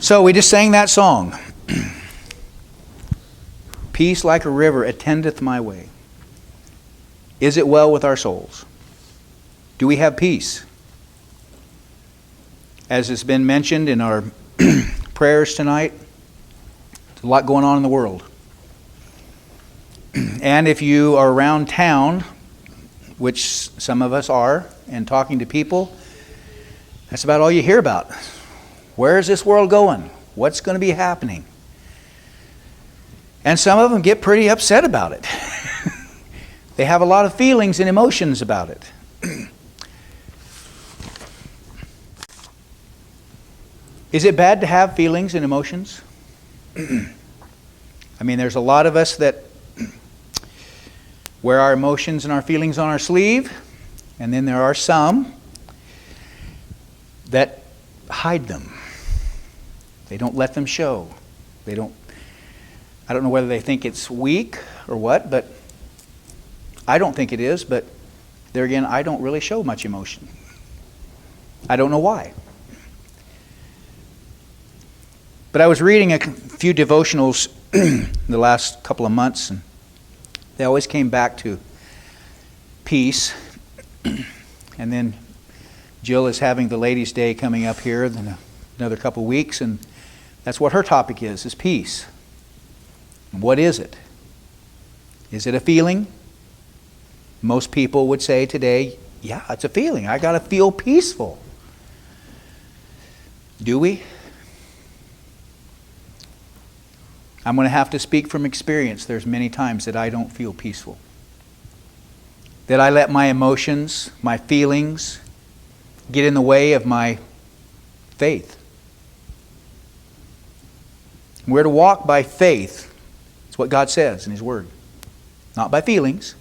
So we just sang that song. Peace like a river attendeth my way. Is it well with our souls? Do we have peace? As has been mentioned in our prayers tonight, there's a lot going on in the world. And if you are around town, which some of us are, and talking to people, that's about all you hear about. Where is this world going? What's going to be happening? And some of them get pretty upset about it. They have a lot of feelings and emotions about it. Is it bad to have feelings and emotions? I mean, there's a lot of us that wear our emotions and our feelings on our sleeve, and then there are some that hide them. They don't let them show. I don't know whether they think it's weak or what, but I don't think it is, but there again, I don't really show much emotion. I don't know why. But I was reading a few devotionals the last couple of months, and they always came back to peace. And then Jill is having the Ladies' Day coming up here in another couple of weeks, and that's what her topic is peace. And what is it? Is it a feeling? Most people would say today, yeah, it's a feeling. I got to feel peaceful. Do we? I'm going to have to speak from experience. There's many times that I don't feel peaceful. That I let my emotions, my feelings, get in the way of my faith. We're to walk by faith. That's what God says in His Word. Not by feelings.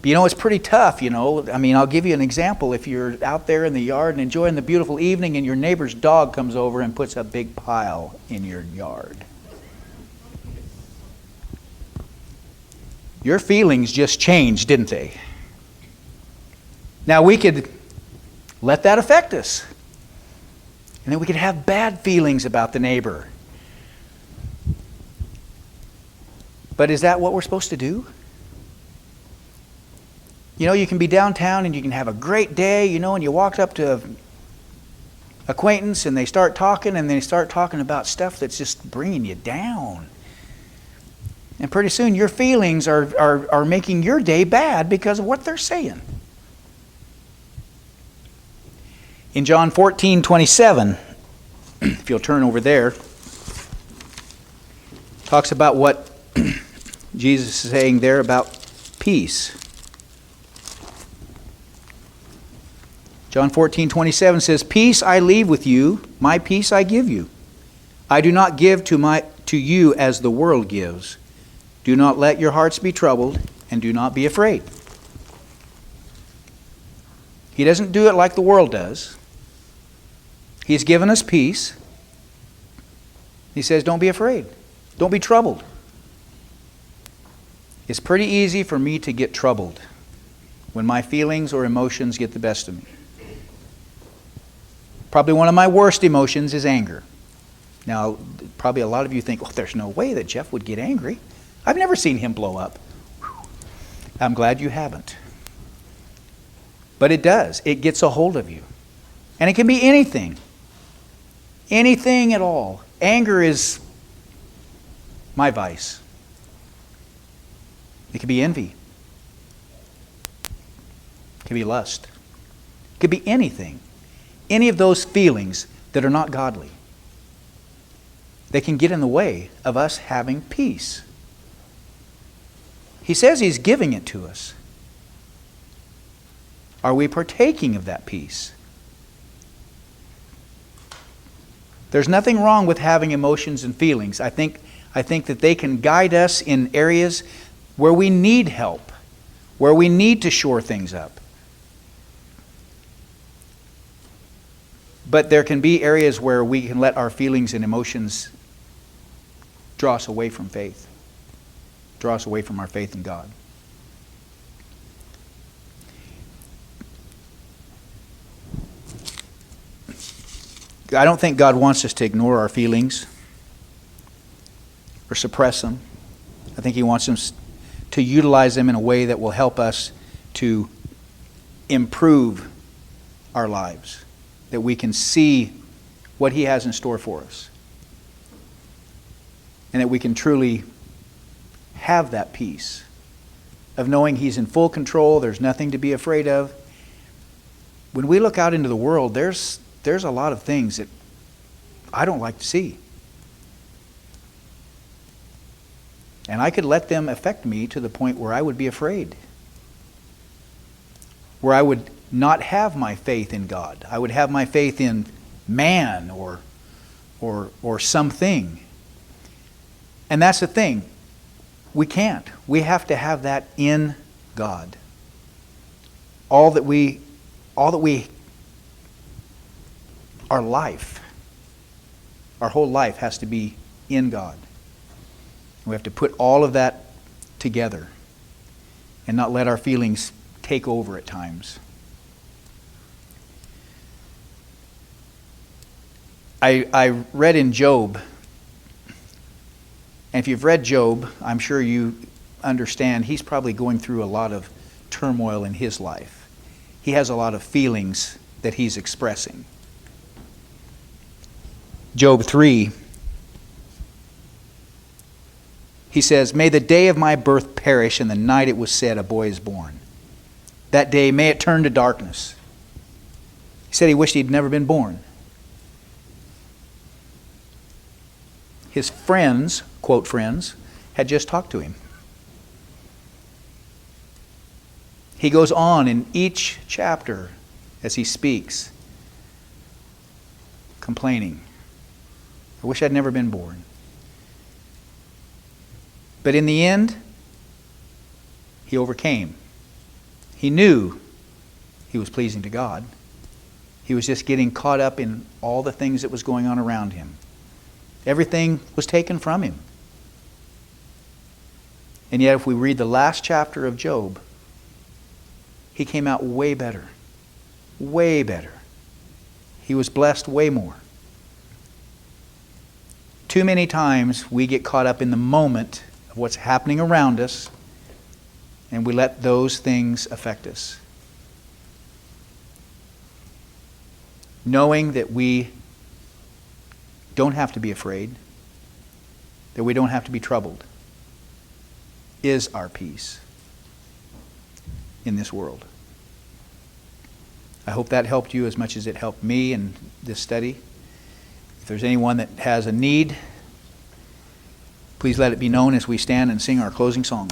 But it's pretty tough, I mean, I'll give you an example. If you're out there in the yard and enjoying the beautiful evening and your neighbor's dog comes over and puts a big pile in your yard. Your feelings just changed, didn't they? Now we could let that affect us. And then we could have bad feelings about the neighbor. But is that what we're supposed to do? You can be downtown and you can have a great day, and you walk up to an acquaintance and they start talking about stuff that's just bringing you down. And pretty soon your feelings are making your day bad because of what they're saying. In John 14:27, if you'll turn over there, talks about what Jesus is saying there about peace. John 14:27 says, "Peace I leave with you, my peace I give you. I do not give to you as the world gives. Do not let your hearts be troubled, and do not be afraid." He doesn't do it like the world does. He's given us peace. He says, don't be afraid. Don't be troubled. It's pretty easy for me to get troubled when my feelings or emotions get the best of me. Probably one of my worst emotions is anger. Now, probably a lot of you think, there's no way that Jeff would get angry. I've never seen him blow up. I'm glad you haven't. But it does. It gets a hold of you. And it can be anything. Anything at all. Anger is my vice. It could be envy. It could be lust. It could be anything. Any of those feelings that are not godly. They can get in the way of us having peace. He says He's giving it to us. Are we partaking of that peace? There's nothing wrong with having emotions and feelings. I think that they can guide us in areas where we need help, where we need to shore things up. But there can be areas where we can let our feelings and emotions draw us away from faith, draw us away from our faith in God. I don't think God wants us to ignore our feelings or suppress them. I think He wants us to utilize them in a way that will help us to improve our lives, that we can see what He has in store for us, and that we can truly have that peace of knowing He's in full control. There's nothing to be afraid of. When we look out into the world, there's a lot of things that I don't like to see. And I could let them affect me to the point where I would be afraid, where I would not have my faith in God. I would have my faith in man or something. And that's the thing. We can't. We have to have that in God. Our life, our whole life has to be in God. We have to put all of that together and not let our feelings take over at times. I read in Job, and if you've read Job, I'm sure you understand he's probably going through a lot of turmoil in his life. He has a lot of feelings that he's expressing. Job 3, he says, "May the day of my birth perish, and the night it was said, a boy is born. That day may it turn to darkness." He said he wished he'd never been born. His friends, quote friends, had just talked to him. He goes on in each chapter as he speaks, complaining, "I wish I'd never been born." But in the end, he overcame. He knew he was pleasing to God. He was just getting caught up in all the things that was going on around him. Everything was taken from him. And yet if we read the last chapter of Job, he came out way better. Way better. He was blessed way more. Too many times we get caught up in the moment of what's happening around us, and we let those things affect us. Knowing that we don't have to be afraid, that we don't have to be troubled, is our peace in this world. I hope that helped you as much as it helped me in this study. If there's anyone that has a need, please let it be known as we stand and sing our closing song.